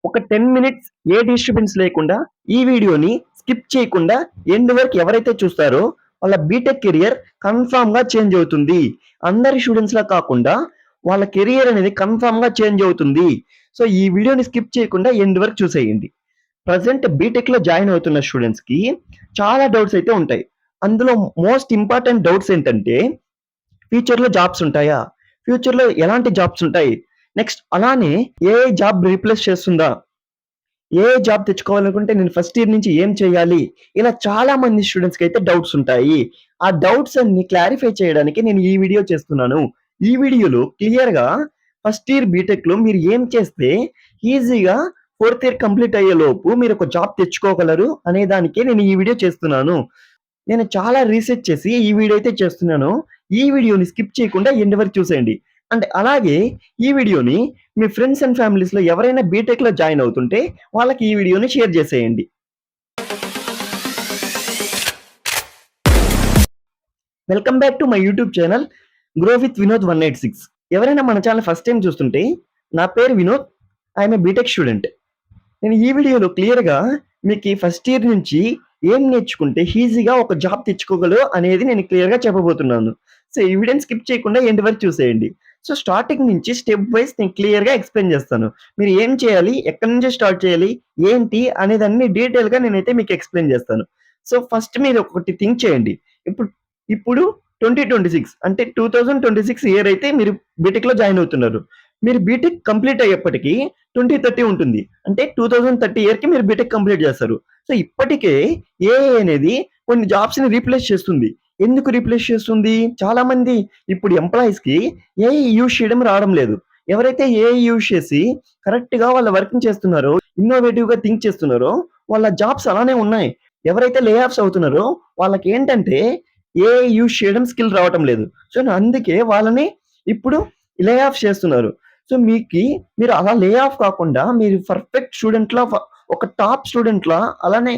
ఒక 10 మినిట్స్ ఏ డిస్టర్బెన్స్ లేకుండా ఈ వీడియోని స్కిప్ చేయకుండా ఎండ్ వరకు ఎవరైతే చూస్తారో వాళ్ళ బీటెక్ కెరియర్ కన్ఫామ్ గా చేంజ్ అవుతుంది. అందరి స్టూడెంట్స్ లా కాకుండా వాళ్ళ కెరియర్ అనేది కన్ఫామ్ గా చేంజ్ అవుతుంది. సో ఈ వీడియోని స్కిప్ చేయకుండా ఎండ్ వరకు చూసేయండి. ప్రజెంట్ బీటెక్ లో జాయిన్ అవుతున్న స్టూడెంట్స్ కి చాలా డౌట్స్ అయితే ఉంటాయి. అందులో మోస్ట్ ఇంపార్టెంట్ డౌట్స్ ఏంటంటే ఫ్యూచర్ లో జాబ్స్ ఉంటాయా, ఫ్యూచర్ లో ఎలాంటి జాబ్స్ ఉంటాయి, నెక్స్ట్ అలానే ఏ జాబ్ రీప్లేస్ చేస్తుందా, ఏ జాబ్ తెచ్చుకోవాలనుకుంటే నేను ఫస్ట్ ఇయర్ నుంచి ఏం చేయాలి, ఇలా చాలా మంది స్టూడెంట్స్ కి అయితే డౌట్స్ ఉంటాయి. ఆ డౌట్స్ అన్ని క్లారిఫై చేయడానికి నేను ఈ వీడియో చేస్తున్నాను. ఈ వీడియోలో క్లియర్ గా ఫస్ట్ ఇయర్ బీటెక్ లో మీరు ఏం చేస్తే ఈజీగా ఫోర్త్ ఇయర్ కంప్లీట్ అయ్యే లోపు మీరు ఒక జాబ్ తెచ్చుకోగలరు అనే దానికే నేను ఈ వీడియో చేస్తున్నాను. నేను చాలా రీసెర్చ్ చేసి ఈ వీడియో అయితే చేస్తున్నాను. ఈ వీడియోని స్కిప్ చేయకుండా ఎండ్ వరకు చూసేయండి. అండ్ అలాగే ఈ వీడియోని మీ ఫ్రెండ్స్ అండ్ ఫ్యామిలీస్ లో ఎవరైనా బీటెక్ లో జాయిన్ అవుతుంటే వాళ్ళకి ఈ వీడియోని షేర్ చేసేయండి. Welcome back to my YouTube channel grow with Vinod 186. ఎవరైనా మన ఛానల్ ఫస్ట్ టైం చూస్తుంటే నా పేరు Vinod, I'm a BTech student. నేను ఈ వీడియోలో క్లియర్‌గా మీకు ఫస్ట్ ఇయర్ నుంచి ఏం నేర్చుకుంటే ఈజీగా ఒక జాబ్ తెచ్చుకోగలరు అనేది నేను క్లియర్‌గా చెప్పబోతున్నాను. సో, ఈ వీడియోని స్కిప్ చేయకుండా ఎండ్ వరకు చూసేయండి. సో, స్టార్టింగ్ నుంచి స్టెప్ వైస్ నేను క్లియర్‌గా ఎక్స్‌ప్లెయిన్ చేస్తాను. మీరు ఏం చేయాలి? ఎక్కడి నుంచి స్టార్ట్ చేయాలి? ఏంటి? అనేదన్నీ డీటెయిల్‌గా నేనైతే మీకు ఎక్స్‌ప్లెయిన్ చేస్తాను. సో, ఫస్ట్ మీరు ఒకటి థింక్ చేయండి. ఇప్పుడు ఇప్పుడు 2026 అంటే 2026 ఇయర్ అయితే మీరు బీటెక్‌లో జాయిన్ అవుతున్నారు. మీరు బీటెక్ కంప్లీట్ అయ్యేప్పటికి 2030 ఉంటుంది. అంటే 2030 ఇయర్‌కి మీరు బీటెక్ కంప్లీట్ చేస్తారు. సో, ఇప్పటికే ఏఐ అనేది కొన్ని జాబ్స్‌ని రీప్లేస్ చేస్తుంది. ఎందుకు రీప్లేస్ చేస్తుంది? చాలా మంది ఇప్పుడు ఎంప్లాయీస్‌కి ఏఐ యూజ్ చేయడం రావడం లేదు. ఎవరైతే ఏఐ యూజ్ చేసి కరెక్ట్‌గా వాళ్ళ వర్క్‌ని చేస్తున్నారో, ఇన్నోవేటివ్‌గా థింక్ చేస్తున్నారో వాళ్ళ జాబ్స్ అలానే ఉన్నాయి. ఎవరైతే లే ఆఫ్స్ అవుతున్నారో వాళ్ళకేంటంటే ఏఐ యూజ్ చేయడం స్కిల్ రావటం లేదు. సో, అందుకే వాళ్ళని ఇప్పుడు లే ఆఫ్ చేస్తున్నారు. సో, మీరు అలా లే ఆఫ్ కాకుండా మీరు పర్ఫెక్ట్ స్టూడెంట్‌లా ఒక టాప్ స్టూడెంట్‌లా అలానే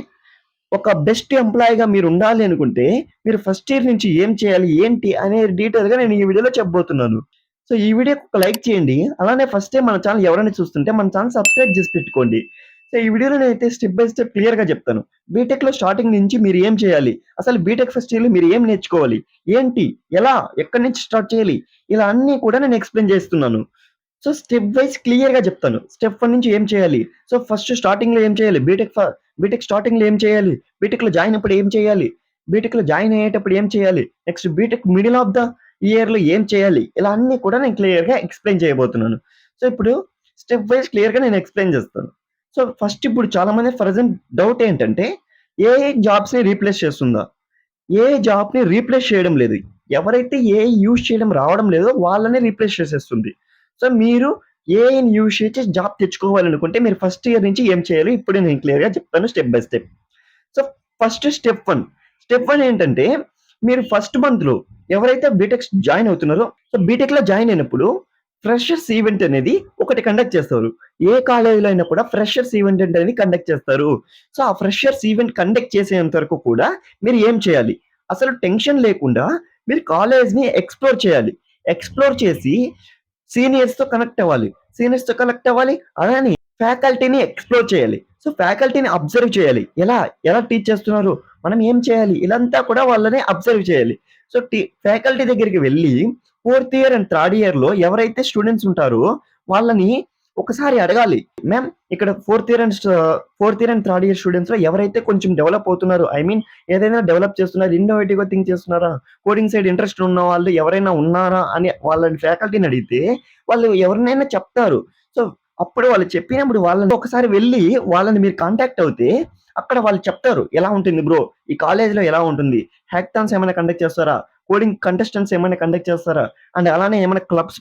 ఒక బెస్ట్ ఎంప్లాయీగా మీరుండాలి అనుకుంటే, మీరు ఫస్ట్ ఇయర్ నుంచి ఏం చేయాలి, ఏంటి అనేది డీటెయిల్‌గా నేను ఈ వీడియోలో చెప్పబోతున్నాను. సో, ఈ వీడియోకి ఒక లైక్ చేయండి. అలానే ఫస్ట్ టైమ్ మన ఛానెల్ ఎవరైనా చూస్తుంటే మన ఛానెల్ సబ్స్క్రైబ్ చేసి పెట్టుకోండి. సో, ఈ వీడియోలో నేనైతే స్టెప్ బై స్టెప్ క్లియర్‌గా చెప్తాను. బీటెక్‌లో స్టార్టింగ్ నుంచి మీరు ఏం చేయాలి? అసలు బీటెక్ ఫస్ట్ ఇయర్‌లో మీరు ఏం నేర్చుకోవాలి? ఏంటి? ఎలా? ఎక్కడి నుంచి స్టార్ట్ చేయాలి? ఇలా అన్నీ కూడా నేను ఎక్స్‌ప్లెయిన్ చేస్తున్నాను. సో, స్టెప్ వైస్ క్లియర్‌గా చెప్తాను. స్టెప్ 1 నుంచి ఏం చేయాలి? సో, ఫస్ట్ స్టార్టింగ్‌లో ఏం చేయాలి? బీటెక్ స్టార్టింగ్‌లో ఏం చేయాలి? బీటెక్‌లో జాయిన్ అప్పుడు ఏం చేయాలి? బీటెక్‌లో జాయిన్ అయ్యేటప్పుడు ఏం చేయాలి? Next BTech middle of the ఇయర్‌లో ఏం చేయాలి? ఇలా అన్నీ కూడా నేను క్లియర్‌గా ఎక్స్‌ప్లెయిన్ చేయబోతున్నాను. సో, ఇప్పుడు స్టెప్ వైస్ క్లియర్‌గా నేను ఎక్స్‌ప్లెయిన్ చేస్తాను. సో, ఫస్ట్ ఇప్పుడు చాలామంది ప్రెజెంట్ డౌట్ ఏంటంటే ఏఐ జాబ్స్‌ని రీప్లేస్ చేస్తుందా? ఏఐ జాబ్‌ని రీప్లేస్ చేయడం లేదు. ఎవరైతే ఏఐ యూజ్ చేయడం రావడం లేదో వాళ్ళనే రీప్లేస్ చేసేస్తుంది. సో, మీరు ఏఐని యూజ్ చేసి జాబ్ తెచ్చుకోవాలనుకుంటే మీరు ఫస్ట్ ఇయర్ నుంచి ఏం చేయాలో ఇప్పుడే నేను క్లియర్‌గా చెప్తాను step by step. So, first step 1. Step 1 ఏంటంటే మీరు ఫస్ట్ మంత్‌లో ఎవరైతే బీటెక్ జాయిన్ అవుతున్నారో, సో, బీటెక్‌లో జాయిన్ అయినప్పుడు ఫ్రెషర్స్ ఈవెంట్ అనేది ఒకటి కండక్ట్ చేస్తారు. ఏ కాలేజ్‌లో అయినా కూడా ఫ్రెషర్స్ ఈవెంట్ అనేది కండక్ట్ చేస్తారు. సో, ఆ ఫ్రెషర్స్ ఈవెంట్ కండక్ట్ చేసేంత వరకు కూడా మీరు ఏం చేయాలి? అసలు టెన్షన్ లేకుండా మీరు కాలేజ్‌ని ఎక్స్‌ప్లోర్ చేయాలి. ఎక్స్‌ప్లోర్ చేసి సీనియర్స్‌తో కనెక్ట్ అవ్వాలి. సీనియర్స్‌తో కనెక్ట్ అవ్వాలి. అలానే ఫ్యాకల్టీని ఎక్స్‌ప్లోర్ చేయాలి. సో, ఫ్యాకల్టీని అబ్జర్వ్ చేయాలి. ఎలా టీచ్ చేస్తున్నారు? మనం ఏం చేయాలి? ఇదంతా కూడా వాళ్ళని అబ్జర్వ్ చేయాలి. సో, ఫ్యాకల్టీ దగ్గరికి వెళ్లి ఫోర్త్ ఇయర్ అండ్ థర్డ్ ఇయర్‌లో ఎవరైతే స్టూడెంట్స్ ఉంటారో వాళ్ళని ఒకసారి అడగాలి. మ్యామ్ ఇక్కడ fourth year and third year స్టూడెంట్స్‌లో ఎవరైతే కొంచెం డెవలప్ అవుతున్నారు, ఐ మీన్ ఏదైనా డెవలప్ చేస్తున్నారు, ఇన్నోవేటివ్‌గా థింక్ చేస్తున్నారా? కోడింగ్ సైడ్ ఇంట్రెస్ట్ ఉన్న వాళ్ళు ఎవరైనా ఉన్నారా? అని వాళ్ళని ఫ్యాకల్టీని అడిగితే వాళ్ళు ఎవరినైనా చెప్తారు. సో, అప్పుడు వాళ్ళు చెప్పినప్పుడు వాళ్ళని ఒకసారి వెళ్లి వాళ్ళని మీరు కాంటాక్ట్ అవుతే అక్కడ వాళ్ళు చెప్తారు. ఎలా ఉంటుంది బ్రో? ఈ కాలేజ్‌లో ఎలా ఉంటుంది? హ్యాకథాన్స్ ఏమైనా కండక్ట్ చేస్తారా? కోడింగ్ కంటెస్టెంట్స్ ఏమైనా కండక్ట్ చేస్తారా? అండ్ అలానే ఏమైనా క్లబ్స్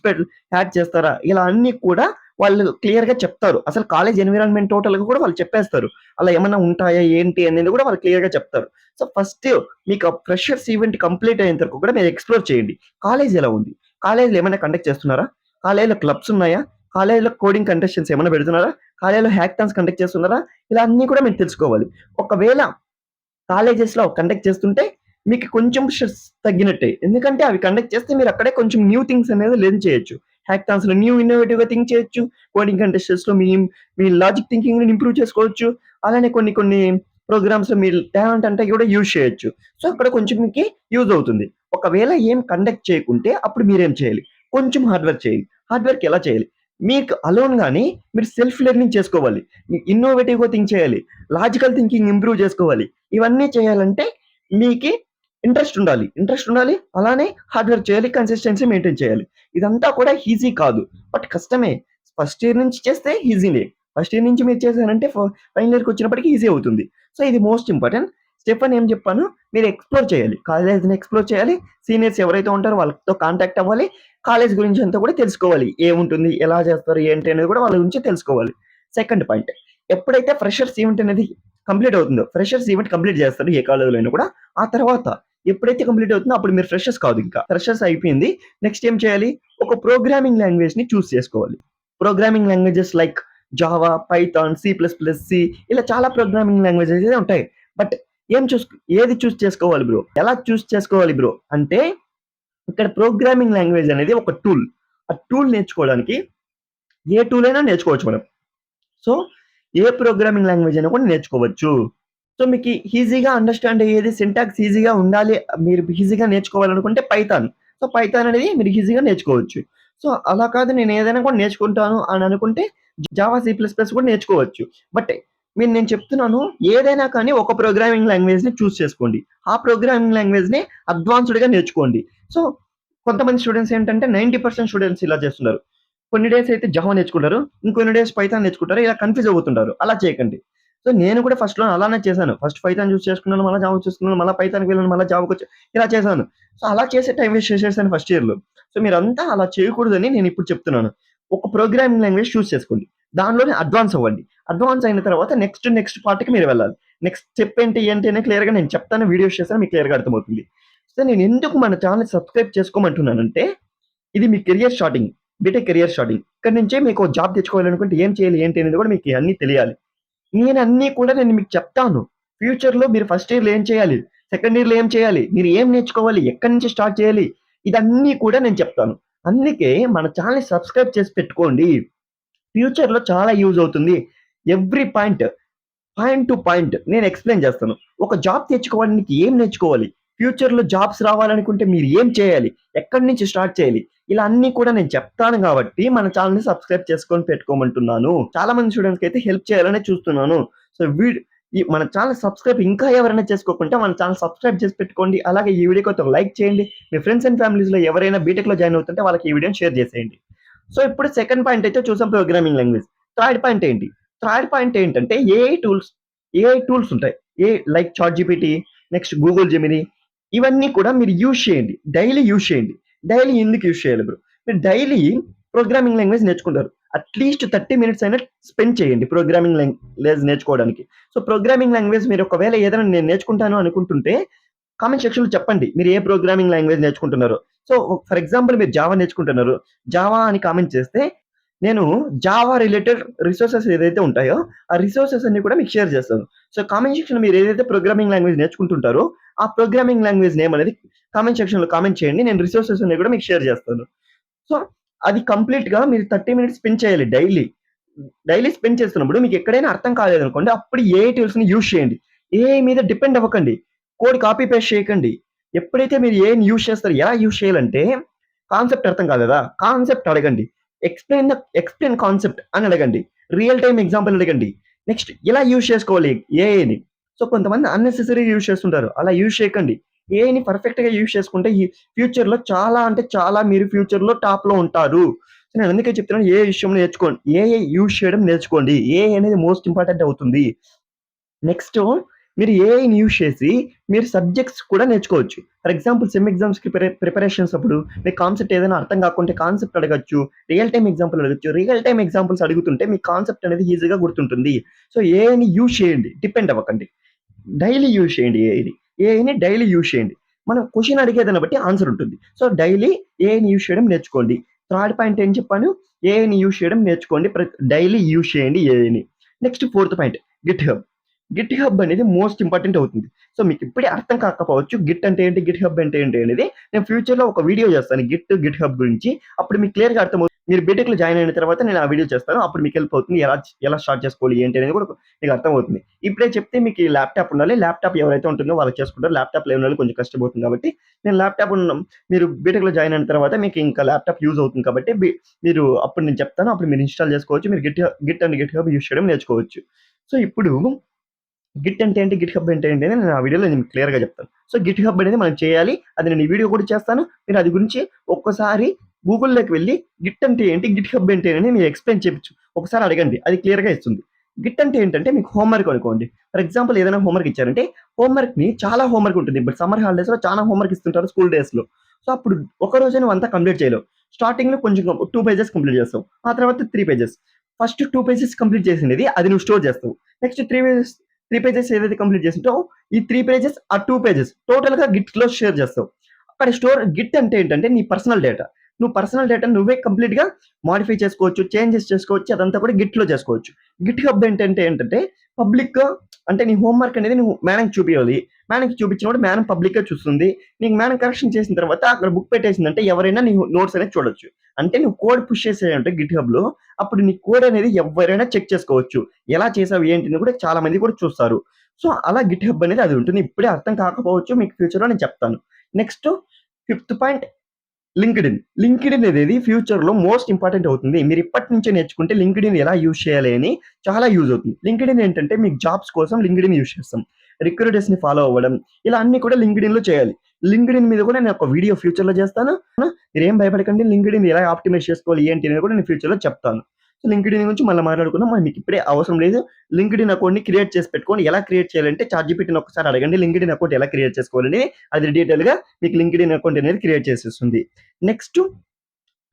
యాడ్ చేస్తారా? ఇలా అన్నీ కూడా వాళ్ళు క్లియర్‌గా చెప్తారు. అసలు కాలేజ్ ఎన్విరాన్మెంట్ టోటల్‌గా కూడా వాళ్ళు చెప్పేస్తారు. అలా ఏమన్నా ఉంటాయా? ఏంటి? అనేది కూడా వాళ్ళు క్లియర్‌గా చెప్తారు. సో, ఫస్ట్ మీకు ఆ ఫ్రెషర్స్ ఈవెంట్ కంప్లీట్ అయ్యేంత వరకు కూడా మీరు ఎక్స్‌ప్లోర్ చేయండి. కాలేజ్ ఎలా ఉంది? కాలేజ్‌లో ఏమైనా కండక్ట్ చేస్తున్నారా? కాలేజ్‌లో క్లబ్స్ ఉన్నాయా? కాలేజ్‌లో కోడింగ్ కంటెస్టెంట్స్ ఏమైనా పెడుతున్నారా? కాలేజ్‌లో హ్యాకథాన్స్ కండక్ట్ చేస్తున్నారా? ఇలా అన్నీ కూడా మీరు తెలుసుకోవాలి. ఒకవేళ కాలేజెస్‌లో కండక్ట్ చేస్తుంటే మీకు కొంచెం స్ట్రెస్ తగ్గినట్టే. ఎందుకంటే అవి కండక్ట్ చేస్తే మీరు అక్కడే కొంచెం న్యూ థింగ్స్ అనేది లెర్న్ చేయొచ్చు. హ్యాకథాన్స్‌లో న్యూ ఇన్నోవేటివ్‌గా థింక్ చేయొచ్చు. కోడింగ్ కంటెస్ట్స్‌లో మీ లాజిక్ థింకింగ్‌ని ఇంప్రూవ్ చేసుకోవచ్చు. అలానే కొన్ని కొన్ని ప్రోగ్రామ్స్‌లో మీ టాలెంట్ అంటే కూడా యూజ్ చేయొచ్చు. సో, అక్కడ కొంచెం మీకి యూజ్ అవుతుంది. ఒకవేళ ఏం కండక్ట్ చేయకుంటే అప్పుడు మీరేం చేయాలి? కొంచెం హార్డ్ వర్క్ చేయాలి. హార్డ్ వర్క్ ఎలా చేయాలి? మీకు అలోన్‌గానే మీరు సెల్ఫ్ లెర్నింగ్ చేసుకోవాలి. ఇన్నోవేటివ్‌గా థింక్ చేయాలి. లాజికల్ థింకింగ్ ఇంప్రూవ్ చేసుకోవాలి. ఇవన్నీ చేయాలంటే మీకి ఇంట్రెస్ట్ ఉండాలి. ఇంట్రెస్ట్ ఉండాలి. అలానే హార్డ్ వర్క్ చేయాలి. కన్సిస్టెన్సీ మెయింటైన్ చేయాలి. ఇదంతా కూడా ఈజీ కాదు. బట్ కష్టమే. ఫస్ట్ ఇయర్ నుంచి చేస్తే ఈజీనే. ఫస్ట్ ఇయర్ నుంచి మీరు చేశారంటే ఫైనల్ ఇయర్‌కి వచ్చినప్పటికి ఈజీ అవుతుంది. సో, ఇది మోస్ట్ ఇంపార్టెంట్. స్టెప్ 1 ఏం చెప్పాను? మీరు ఎక్స్‌ప్లోర్ చేయాలి. కాలేజ్‌ని ఎక్స్‌ప్లోర్ చేయాలి. సీనియర్స్ ఎవరైతే ఉంటారో వాళ్ళతో కాంటాక్ట్ అవ్వాలి. కాలేజ్ గురించి అంతా కూడా తెలుసుకోవాలి. ఏముంటుంది? ఎలా చేస్తారు? ఏంటి? అనేది కూడా వాళ్ళ గురించి తెలుసుకోవాలి. Second point. ఎప్పుడైతే ఫ్రెషర్స్ ఈవెంట్ అనేది కంప్లీట్ అవుతుందో, ఫ్రెషర్స్ ఈవెంట్ కంప్లీట్ చేస్తారు ఏ కాలేజ్‌లో అయినా కూడా. ఆ తర్వాత ఎప్పుడైతే కంప్లీట్ అవుతుందో అప్పుడు మీరు ఫ్రెషర్స్ కాదు ఇంకా. ఫ్రెషర్స్ అయిపోయింది. నెక్స్ట్ ఏం చేయాలి? ఒక ప్రోగ్రామింగ్ లాంగ్వేజ్‌ని చూస్ చేసుకోవాలి. Programming languages like Java, Python, C plus plus, C ఇలా చాలా ప్రోగ్రామింగ్ లాంగ్వేజెస్ అయితే ఉంటాయి. బట్ ఏది చూస్ చేసుకోవాలి బ్రో? ఎలా చూస్ చేసుకోవాలి బ్రో? అంటే ఇక్కడ ప్రోగ్రామింగ్ లాంగ్వేజ్ అనేది ఒక టూల్. ఆ టూల్ నేర్చుకోవడానికి ఏ టూల్ అయినా నేర్చుకోవచ్చు మనం. సో, ఏ ప్రోగ్రామింగ్ లాంగ్వేజ్ అయినా కూడా నేర్చుకోవచ్చు. సో, మీకి ఈజీగా అండర్‌స్టాండ్ అయ్యేది సింటాక్స్ ఈజీగా ఉండాలి. మీరు ఈజీగా నేర్చుకోవాలనుకుంటే పైథాన్. సో, పైథాన్ అనేది మీరు ఈజీగా నేర్చుకోవచ్చు. సో, అలా కాదు నేను ఏదైనా కూడా నేర్చుకుంటాను అని అనుకుంటే జావా, సి ప్లస్ ప్లస్ కూడా నేర్చుకోవచ్చు. బట్ నేను చెప్తున్నాను ఏదైనా కానీ ఒక ప్రోగ్రామింగ్ లాంగ్వేజ్‌ని చూస్ చేసుకోండి. ఆ ప్రోగ్రామింగ్ లాంగ్వేజ్‌ని అడ్వాన్స్‌డ్‌గా నేర్చుకోండి. సో, కొంతమంది స్టూడెంట్స్ ఏంటంటే 90% స్టూడెంట్స్ ఇలా చేస్తున్నారు. కొన్ని డేస్ అయితే జావా నేర్చుకుంటారు. ఇంకొన్ని డేస్ పైథాన్ నేర్చుకుంటారు. ఇలా కన్‌ఫ్యూజ్ అవుతుంటారు. అలా చేయకండి. సో, నేను కూడా ఫస్ట్‌లో అలానే చేశాను. ఫస్ట్ పైథాన్ చూస్ చేసుకున్నాను. మళ్ళా జావా చూసుకున్నాను. మళ్ళా పైథాన్‌కి వెళ్ళాను. మళ్ళా జావాకొచ్చా. ఇలా చేశాను. సో, అలా చేసి టైమ్ వేస్ట్ చేసేసాను ఫస్ట్ ఇయర్‌లో. సో, మీరంతా అలా చేయకూడదని నేనిప్పుడు చెప్తున్నాను. ఒక ప్రోగ్రామింగ్ లాంగ్వేజ్ చూస్ చేసుకోండి. దానిలోనే అడ్వాన్స్ అవ్వండి. అడ్వాన్స్ అయిన తర్వాత నెక్స్ట్ పార్ట్‌కి మీరు వెళ్ళాలి. నెక్స్ట్ స్టెప్ ఏంటి అని క్లియర్‌గా నేను చెప్తాను. వీడియోస్ చేస్తాను. మీకు క్లియర్‌గా అర్థమవుతుంది. సో, నేను ఎందుకు మన ఛానెల్‌ని సబ్స్క్రైబ్ చేసుకోమంటున్నానంటే ఇది మీ career starting. BTech career starting. ఇక్కడి నుంచే మీకు జాబ్ తెచ్చుకోవాలనుకుంటే ఏం చేయాలి? ఏంటి? అనేది కూడా మీకు అన్నీ తెలియాలి. అన్నీ కూడా నేను మీకు చెప్తాను. ఫ్యూచర్‌లో మీరు ఫస్ట్ ఇయర్‌లో ఏం చేయాలి? సెకండ్ ఇయర్‌లో ఏం చేయాలి? మీరు ఏం నేర్చుకోవాలి? ఎక్కడి నుంచి స్టార్ట్ చేయాలి? ఇదన్నీ కూడా నేను చెప్తాను. అందుకే మన ఛానెల్‌ని సబ్స్క్రైబ్ చేసి పెట్టుకోండి. ఫ్యూచర్‌లో చాలా యూజ్ అవుతుంది. ఎవ్రీ పాయింట్ టు పాయింట్ నేను ఎక్స్‌ప్లెయిన్ చేస్తాను. ఒక జాబ్ తెచ్చుకోవడానికి ఏం నేర్చుకోవాలి? ఫ్యూచర్‌లో జాబ్స్ రావాలనుకుంటే మీరు ఏం చేయాలి? ఎక్కడి నుంచి స్టార్ట్ చేయాలి? ఇలా అన్నీ కూడా నేను చెప్తాను కాబట్టి మన ఛానెల్‌ని సబ్స్క్రైబ్ చేసుకొని పెట్టుకోమంటున్నాను. చాలా మంది స్టూడెంట్స్‌కి అయితే హెల్ప్ చేయాలనే చూస్తున్నాను. సో, మన ఛానెల్ సబ్స్క్రైబ్ ఇంకా ఎవరైనా చేసుకోకుంటే మన ఛానెల్ సబ్స్క్రైబ్ చేసి పెట్టుకోండి. అలాగే ఈ వీడియోకి ఒక లైక్ చేయండి. మీ ఫ్రెండ్స్ అండ్ ఫ్యామిలీస్‌లో ఎవరైనా బీటెక్‌లో జాయిన్ అవుతుంటే వాళ్ళకి ఈ వీడియోని షేర్ చేసేయండి. సో, ఇప్పుడు సెకండ్ పాయింట్ అయితే చూసాం ప్రోగ్రామింగ్ లాంగ్వేజ్. థర్డ్ పాయింట్ ఏంటి? థర్డ్ పాయింట్ ఏంటంటే ఏఐ టూల్స్ ఉంటాయి. Like ChatGPT, next Google Gemini ఇవన్నీ కూడా మీరు యూజ్ చేయండి. డైలీ యూజ్ చేయండి. డైలీ ఎందుకు యూజ్ చేయాలి బ్రో? మీరు డైలీ ప్రోగ్రామింగ్ లాంగ్వేజ్ నేర్చుకుంటారు. అట్‌లీస్ట్ 30 మినిట్స్ అయినా స్పెండ్ చేయండి ప్రోగ్రామింగ్ లాంగ్వేజ్ నేర్చుకోవడానికి. సో, ప్రోగ్రామింగ్ లాంగ్వేజ్ మీరు ఒకవేళ ఏదైనా నేను నేర్చుకుంటాను అనుకుంటుంటే కామెంట్ సెక్షన్‌లో చెప్పండి. మీరు ఏ ప్రోగ్రామింగ్ లాంగ్వేజ్ నేర్చుకుంటున్నారో. సో, ఫర్ ఎగ్జాంపుల్ మీరు జావా నేర్చుకుంటున్నారు. జావా అని కామెంట్ చేస్తే నేను జావా రిలేటెడ్ రిసోర్సెస్ ఏదైతే ఉంటాయో, ఆ రిసోర్సెస్ అన్నీ కూడా మీకు షేర్ చేస్తాను. సో, కామెంట్ సెక్షన్‌లో మీరు ఏదైతే ప్రోగ్రామింగ్ లాంగ్వేజ్ నేర్చుకుంటుంటారో, ఆ ప్రోగ్రామింగ్ లాంగ్వేజ్ నేమ్ అనేది కామెంట్ సెక్షన్‌లో కామెంట్ చేయండి. నేను రిసోర్సెస్ అన్నీ కూడా మీకు షేర్ చేస్తాను. సో, అది కంప్లీట్‌గా మీరు 30 మినిట్స్ స్పెండ్ చేయాలి డైలీ. డైలీ స్పెండ్ చేస్తున్నప్పుడు మీకు ఎక్కడైనా అర్థం కాలేదనుకోండి, అప్పుడు ఏఐ టూల్స్‌ని యూజ్ చేయండి. ఏఐ మీద డిపెండ్ అవ్వకండి. కోడ్ కాపీ పేస్ట్ చేయకండి. ఎప్పుడైతే మీరు ఏఐని యూజ్ చేస్తారో ఎలా యూజ్ చేయాలంటే, కాన్సెప్ట్ అర్థం కాలేదా? కాన్సెప్ట్ అడగండి. ఎక్స్‌ప్లెయిన్ కాన్సెప్ట్ అని అడగండి. రియల్ టైమ్ ఎగ్జాంపుల్ అడగండి. నెక్స్ట్ ఎలా యూజ్ చేసుకోవాలి ఏఐని. సో, కొంతమంది అన్నెసెసరీగా యూజ్ చేస్తుంటారు. అలా యూజ్ చేయకండి. ఏఐని పర్ఫెక్ట్‌గా యూజ్ చేసుకుంటే ఈ ఫ్యూచర్‌లో చాలా అంటే చాలా మీరు ఫ్యూచర్‌లో టాప్‌లో ఉంటారు. సో, నేను అందుకే చెప్తున్నాను ఏఐ విషయంలో నేర్చుకోండి. ఏఐ యూజ్ చేయడం నేర్చుకోండి. ఏఐ అనేది మోస్ట్ ఇంపార్టెంట్ అవుతుంది. నెక్స్ట్ మీరు ఏఐని యూజ్ చేసి మీరు సబ్జెక్ట్స్ కూడా నేర్చుకోవచ్చు. ఫర్ ఎగ్జాంపుల్ సెమ్ ఎగ్జామ్స్‌కి ప్రిపరేషన్స్ అప్పుడు మీకు కాన్సెప్ట్ ఏదైనా అర్థం కాకుంటే కాన్సెప్ట్ అడగొచ్చు. రియల్ టైమ్ ఎగ్జాంపుల్ అడగొచ్చు. రియల్ టైమ్ ఎగ్జాంపుల్స్ అడుగుతుంటే మీకు కాన్సెప్ట్ అనేది ఈజీగా గుర్తుంటుంది. సో, ఏఐని యూజ్ చేయండి. డిపెండ్ అవ్వకండి. డైలీ యూజ్ చేయండి ఏఐని. ఏఐని డైలీ యూజ్ చేయండి. మనం క్వెషన్ అడిగేదాన్ని బట్టి ఆన్సర్ ఉంటుంది. సో, డైలీ ఏఐని యూజ్ చేయడం నేర్చుకోండి. థర్డ్ పాయింట్ ఏం చెప్పాను? ఏఐని యూజ్ చేయడం నేర్చుకోండి. డైలీ యూజ్ చేయండి ఏఐని. Next fourth point GitHub. Git hub అనేది మోస్ట్ ఇంపార్టెంట్ అవుతుంది. సో మీకు ఇప్పుడే అర్థం కాకపోవచ్చు గిట్ అంటే ఏంటి, గిట్ హబ్ అంటే ఏంటి అనేది. నేను ఫ్యూచర్‌లో ఒక వీడియో చేస్తాను గిట్ హబ్ గురించి. అప్పుడు మీకు క్లియర్‌గా అర్థమవుతుంది. మీరు బీటెక్‌లో జాయిన్ అయిన తర్వాత నేను ఆ వీడియో చేస్తాను. అప్పుడు మీకు హెల్ప్ అవుతుంది. ఎలా స్టార్ట్ చేసుకోవాలి ఏంటి అనేది కూడా మీకు అర్థమవుతుంది. ఇప్పుడే చెప్తే మీకు ఈ ల్యాప్‌టాప్ ఉండాలి. ల్యాప్‌టాప్ ఎవరైతే ఉంటుందో వాళ్ళు చేసుకుంటారు. ల్యాప్‌టాప్ లేని వాళ్ళు కొంచెం కష్టమవుతుంది కాబట్టి నేను ల్యాప్‌టాప్ మీరు బీటెక్‌లో జాయిన్ అయిన తర్వాత మీకు ఇంకా ల్యాప్‌టాప్ యూజ్ అవుతుంది కాబట్టి మీరు అప్పుడు నేను చెప్తాను. అప్పుడు మీరు ఇన్‌స్టాల్ చేసుకోవచ్చు. మీరు Git and Git hub use చేయడం నేర్చుకోవచ్చు. సో ఇప్పుడు గిట్ అంటే ఏంటి, గిట్ హబ్ అంటే ఏంటి అని నేను ఆ వీడియోలో నేను క్లియర్‌గా చెప్తాను. సో గిట్ హబ్ అనేది మనం చేయాలి. అది నేను ఈ వీడియో కూడా చేస్తాను. మీరు అది గురించి ఒక్కసారి గూగుల్‌లోకి వెళ్లి గిట్ అంటే ఏంటి, గిట్ హబ్ అంటే ఏంటి అని మీరు ఎక్స్‌ప్లెయిన్ చేపించు. ఒకసారి అడగండి. అది క్లియర్‌గా ఇస్తుంది. గిట్ అంటే ఏంటంటే మీకు హోంవర్క్ అనుకోండి. ఫర్ ఎగ్జాంపుల్ ఏదైనా హోంవర్క్ ఇచ్చారంటే హోంవర్క్‌ని చాలా హోంవర్క్ ఉంటుంది. ఇప్పుడు సమ్మర్ హాలిడేస్‌లో చాలా హోంవర్క్ ఇస్తుంటారు స్కూల్ డేస్‌లో. సో అప్పుడు ఒక రోజే నువ్వంతా కంప్లీట్ చేయలేవు. స్టార్టింగ్‌లో కొంచెం 2 పేజెస్ కంప్లీట్ చేస్తావు. ఆ తర్వాత 3 పేజెస్. ఫస్ట్ 2 పేజెస్ కంప్లీట్ చేసినది అది నువ్వు స్టోర్ చేస్తావు. నెక్స్ట్ 3 పేజెస్ ఏదైతే కంప్లీట్ చేసింటావో ఈ 3 పేజెస్ ఆ 2 పేజెస్ టోటల్‌గా గిట్‌లో షేర్ చేస్తావు. అక్కడ గిట్ అంటే ఏంటంటే నీ పర్సనల్ డేటా. నువ్వు పర్సనల్ డేటాను నువ్వే కంప్లీట్‌గా మోడిఫై చేసుకోవచ్చు, చేంజెస్ చేసుకోవచ్చు. అదంతా కూడా గిట్‌లో చేసుకోవచ్చు. గిట్ హబ్ ఏంటంటే పబ్లిక్‌గా అంటే నీ హోంవర్క్ అనేది నువ్వు మేడంకి చూపియాలి. మేడంకి చూపించినప్పుడు మేడం పబ్లిక్‌గా చూస్తుంది. నీకు మేడం కరెక్షన్ చేసిన తర్వాత అక్కడ బుక్ పెట్టేసిందంటే ఎవరైనా నీ నోట్స్ అనేది చూడొచ్చు. అంటే నువ్వు కోడ్ పుష్ చేసావంటే గిట్ హబ్‌లో అప్పుడు నీ కోడ్ అనేది ఎవరైనా చెక్ చేసుకోవచ్చు. ఎలా చేసావు ఏంటి అని కూడా చాలా మంది కూడా చూస్తారు. సో అలా గిట్ హబ్ అనేది అది ఉంటుంది. ఇప్పుడే అర్థం కాకపోవచ్చు. మీకు ఫ్యూచర్‌లో నేను చెప్తాను. నెక్స్ట్ ఫిఫ్త్ పాయింట్ లింక్డ్ఇన్ అనేది ఫ్యూచర్‌లో మోస్ట్ ఇంపార్టెంట్ అవుతుంది. మీరు ఇప్పటి నుంచే నేర్చుకుంటే లింక్డ్ఇన్ ఎలా యూజ్ చేయాలి అని చాలా యూజ్ అవుతుంది. లింక్డ్ఇన్ ఏంటంటే మీకు జాబ్స్ కోసం లింక్డ్ఇన్ యూజ్ చేస్తాం. రిక్రూటర్స్‌ని ఫాలో అవ్వడం ఇలా అన్నీ కూడా లింక్డ్ఇన్‌లో చేయాలి. లింక్డ్ఇన్ మీద కూడా నేను ఒక వీడియో ఫ్యూచర్‌లో చేస్తాను. మీరేం భయపడకండి. లింక్డ్ఇన్ ఎలా ఆప్టిమైజ్ చేసుకోవాలి ఏంటి అనేది కూడా నేను ఫ్యూచర్‌లో చెప్తాను. సో లింక్డ్ఇన్ గురించి మళ్ళీ మాట్లాడుకుందాం. మీకు ఇప్పుడే అవసరం లేదు. లింక్డ్ఇన్ అకౌంట్‌ని క్రియేట్ చేసి పెట్టుకోండి. ఎలా క్రియేట్ చేయాలంటే చాట్‌జిపిటిని ఒకసారి అడగండి. లింక్డ్ఇన్ అకౌంట్ ఎలా క్రియేట్ చేసుకోవాలని అది డీటెయిల్‌గా మీకు లింక్డ్ఇన్ అకౌంట్ అనేది క్రియేట్ చేసేస్తుంది. Next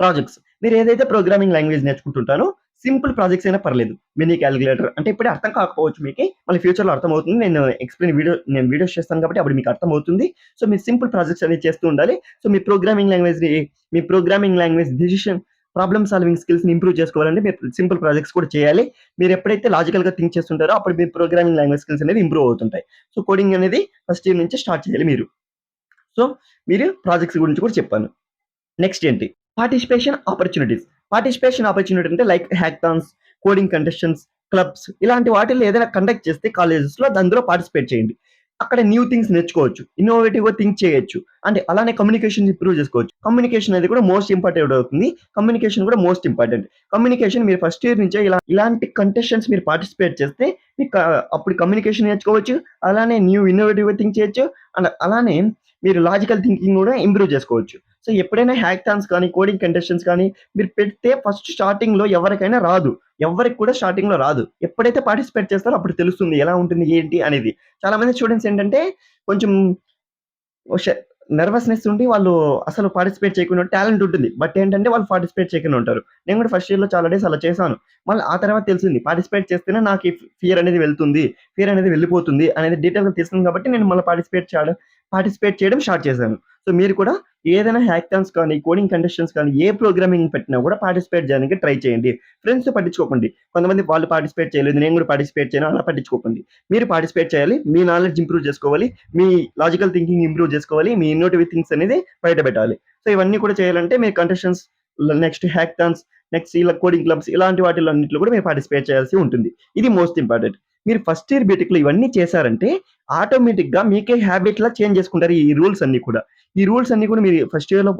projects. మీరు ఏదైతే ప్రోగ్రామింగ్ లాంగ్వేజ్ నేర్చుకుంటుంటారో సింపుల్ ప్రాజెక్ట్స్ అయినా పర్లేదు. మినీ కాలిక్యులేటర్ అంటే ఇప్పుడే అర్థం కాకపోవచ్చు మీకి. మళ్ళీ ఫ్యూచర్‌లో అర్థమవుతుంది. నేను వీడియోస్ చేస్తాను కాబట్టి అప్పుడు మీకు అర్థమవుతుంది. సో మీరు సింపుల్ ప్రాజెక్ట్స్ అనేవి చేస్తూ ఉండాలి. సో మీ programming language decision problem solving స్కిల్స్‌ని ఇంప్రూవ్ చేసుకోవాలంటే మీరు సింపుల్ ప్రాజెక్ట్స్ కూడా చేయాలి. మీరు ఎప్పుడైతే లాజికల్‌గా థింక్ చేస్తుంటారో అప్పుడు మీ ప్రోగ్రామింగ్ లాంగ్వేజ్ స్కిల్స్ అనేవి ఇంప్రూవ్ అవుతుంటాయి. సో కోడింగ్ అనేది ఫస్ట్ ఇయర్ నుంచే స్టార్ట్ చేయాలి మీరు. సో మీరు ప్రాజెక్ట్స్ గురించి కూడా చెప్పాను. నెక్స్ట్ ఏంటి? పార్టిసిపేషన్ ఆపర్చునిటీ అంటే like hackathons, coding contestants, clubs ఇలాంటి వాటిల్లో ఏదైనా కండక్ట్ చేస్తే కాలేజెస్‌లో అందులో పార్టిసిపేట్ చేయండి. అక్కడ న్యూ థింగ్స్ నేర్చుకోవచ్చు. ఇన్నోవేటివ్‌గా థింక్ చేయొచ్చు. అంటే అలానే కమ్యూనికేషన్ ఇంప్రూవ్ చేసుకోవచ్చు. కమ్యూనికేషన్ అనేది కూడా మోస్ట్ ఇంపార్టెంట్ అవుతుంది. కమ్యూనికేషన్ కూడా మోస్ట్ ఇంపార్టెంట్. కమ్యూనికేషన్ మీరు ఫస్ట్ ఇయర్ నుంచే ఇలాంటి కంటెస్టెంట్స్ మీరు పార్టిసిపేట్ చేస్తే మీకు అప్పుడు కమ్యూనికేషన్ నేర్చుకోవచ్చు. అలానే ఇన్నోవేటివ్‌గా థింక్ చేయొచ్చు. అండ్ అలానే మీరు లాజికల్ థింకింగ్ కూడా ఇంప్రూవ్ చేసుకోవచ్చు. సో ఎప్పుడైనా హ్యాకథాన్స్ కానీ, కోడింగ్ కంటెస్టెంట్స్ కానీ మీరు పెడితే ఫస్ట్ స్టార్టింగ్‌లో ఎవరికైనా రాదు. ఎవ్వరికి కూడా స్టార్టింగ్‌లో రాదు. ఎప్పుడైతే పార్టిసిపేట్ చేస్తారో అప్పుడు తెలుస్తుంది ఎలా ఉంటుంది ఏంటి అనేది. చాలా మంది స్టూడెంట్స్ ఏంటంటే కొంచెం ష నెర్వస్‌నెస్ ఉండి వాళ్ళు అసలు పార్టిసిపేట్ చేయకుండా టాలెంట్ ఉంటుంది. బట్ ఏంటంటే వాళ్ళు పార్టిసిపేట్ చేయకుండా ఉంటారు. నేను కూడా ఫస్ట్ ఇయర్‌లో చాలా డేస్ అలా చేశాను. మళ్ళీ ఆ తర్వాత తెలిసింది పార్టిసిపేట్ చేస్తేనే నాకు ఈ ఫియర్ అనేది వెళ్తుంది. ఫియర్ అనేది వెళ్ళిపోతుంది అనేది డీటెయిల్‌గా తెలిసింది కాబట్టి నేను మళ్ళీ పార్టిసిపేట్ చేయడం స్టార్ట్ చేశాను. సో మీరు కూడా ఏదైనా హ్యాకథాన్స్ కానీ, కోడింగ్ కంటెస్టెంట్స్ కానీ ఏ ప్రోగ్రామింగ్ పెట్టినా కూడా పార్టిసిపేట్ చేయడానికి ట్రై చేయండి. ఫ్రెండ్స్ పట్టించుకోకండి. కొంతమంది వాళ్ళు పార్టిసిపేట్ చేయలేదు. నేను కూడా పార్టిసిపేట్ చేయను అలా పట్టించుకోకండి. మీరు పార్టిసిపేట్ చేయాలి. మీ నాలెడ్జ్ ఇంప్రూవ్ చేసుకోవాలి. మీ లాజికల్ థింకింగ్ ఇంప్రూవ్ చేసుకోవాలి. మీ ఇన్నోవేటివ్ థింగ్స్ అనేది బయట పెట్టాలి. సో ఇవన్నీ కూడా చేయాలంటే మీరు కంటెస్టెంట్స్ నెక్స్ట్ హ్యాకథాన్స్ నెక్స్ట్ ఇలా కోడింగ్ క్లబ్స్ ఇలాంటి వాటిలో అన్నిట్లో కూడా మీరు పార్టిసిపేట్ చేయాల్సి ఉంటుంది. ఇది మోస్ట్ ఇంపార్టెంట్. మీరు ఫస్ట్ ఇయర్ బీటెక్‌లో ఇవన్నీ చేశారంటే ఆటోమేటిక్‌గా మీకే హ్యాబిట్‌లా చేంజ్ చేసుకుంటారు ఈ రూల్స్ అన్నీ కూడా. ఈ రూల్స్ అన్నీ కూడా మీరు ఫస్ట్ ఇయర్‌లో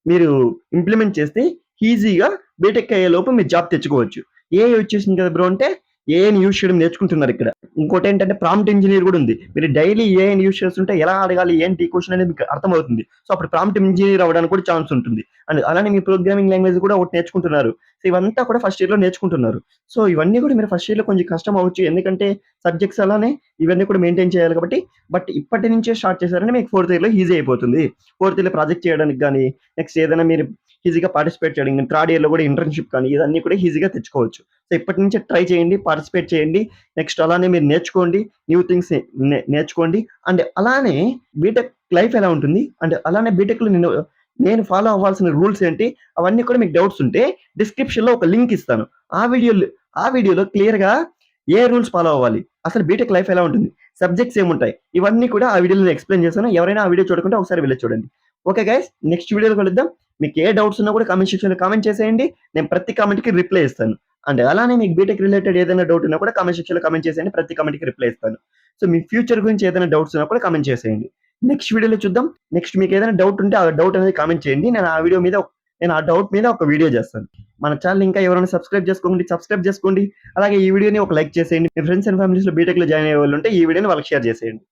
మీరు ఇంప్లిమెంట్ చేస్తే ఈజీగా బీటెక్ అయ్యేలోపు మీరు జాబ్ తెచ్చుకోవచ్చు. ఏఐ వచ్చేసింది కదా బ్రో అంటే ఏఐని యూజ్ చేయడం నేర్చుకుంటున్నారు ఇక్కడ. ఇంకోటేంటంటే ప్రాంప్ట్ ఇంజినీర్ కూడా ఉంది. మీరు డైలీ ఏఐని యూజ్ చేస్తుంటే ఎలా అడగాలి ఏంటి క్వెషన్ అనేది మీకు అర్థమవుతుంది. సో అప్పుడు ప్రాంప్ట్ ఇంజినీర్ అవ్వడానికి కూడా ఛాన్స్ ఉంటుంది. అండ్ అలానే మీ ప్రోగ్రామింగ్ లాంగ్వేజ్ కూడా ఒకటి నేర్చుకుంటున్నారు. సో ఇవంతా కూడా ఫస్ట్ ఇయర్‌లో నేర్చుకుంటున్నారు. సో ఇవన్నీ కూడా మీరు ఫస్ట్ ఇయర్‌లో కొంచెం కష్టం అవ్వచ్చు. ఎందుకంటే సబ్జెక్ట్స్ అలానే ఇవన్నీ కూడా మెయింటైన్ చేయాలి కాబట్టి. బట్ ఇప్పటి నుంచే స్టార్ట్ చేశారంటే మీకు ఫోర్త్ ఇయర్‌లో ఈజీ అయిపోతుంది. ఫోర్త్ ఇయర్‌లో ప్రాజెక్ట్ చేయడానికి గానీ, నెక్స్ట్ ఏదైనా మీరు ఈజీగా పార్టిసిపేట్ చేయడం థర్డ్ ఇయర్‌లో కూడా ఇంటర్న్‌షిప్ కానీ ఇవన్నీ కూడా ఈజీగా తెచ్చుకోవచ్చు. సో ఇప్పటి నుంచే ట్రై చేయండి. పార్టిసిపేట్ చేయండి. నెక్స్ట్ అలానే మీరు నేర్చుకోండి. న్యూ థింగ్స్ నేర్చుకోండి. అండ్ అలానే బీటెక్ లైఫ్ ఎలా ఉంటుంది? అండ్ అలానే బీటెక్‌లో నేను ఫాలో అవ్వాల్సిన రూల్స్ ఏంటి? అవన్నీ కూడా మీకు డౌట్స్ ఉంటే డిస్క్రిప్షన్‌లో ఒక లింక్ ఇస్తాను. ఆ వీడియోలో క్లియర్‌గా ఏ రూల్స్ ఫాలో అవ్వాలి? అసలు బీటెక్ లైఫ్ ఎలా ఉంటుంది, సబ్జెక్ట్స్ ఏముంటాయి, ఇవన్నీ కూడా ఆ వీడియోలో ఎక్స్ప్లెయిన్ చేస్తాను. ఎవరైనా ఆ వీడియో చూడకుంటే ఒకసారి వెళ్ళి చూడండి. ఓకే గైస్, నెక్స్ట్ వీడియోలో కలుద్దాం. మీకు ఏ డౌట్స్ ఉన్నా కూడా కామెంట్ సెక్షన్లో కామెంట్ చేసేయండి. నేను ప్రతి కామెంట్కి రిప్లై ఇస్తాను. అండ్ అలానే మీకు బీటెక్ రిలేటెడ్ ఏదైనా డౌట్ ఉన్నా కూడా కామెంట్ సెక్షన్లో కామెంట్ చేసేయండి. ప్రతి కామెంట్కి రిప్లై ఇస్తాను. సో మీ ఫ్యూచర్ గురించి ఏదైనా డౌట్స్ ఉన్నా కూడా కామెంట్ చేసేయండి. నెక్స్ట్ వీడియోలో చూద్దాం. నెక్స్ట్ మీకు ఏదైనా డౌట్ ఉంటే ఆ డౌట్ అనేది కామెంట్ చేయండి. నేను ఆ డౌట్ మీద ఒక వీడియో చేస్తాను. మన ఛానల్ ఇంకా ఎవరైనా సబ్స్క్రైబ్ చేసుకోండి. అలాగే ఈ వీడియోని ఒక లైక్ చేసేయండి. మీ ఫ్రెండ్స్ అండ్ ఫ్యామిలీస్లో బీటెక్లో జాయిన్ అయ్యే వాళ్ళు ఉంటే ఈ వీడియోని వాళ్ళకి షేర్ చేసేయండి.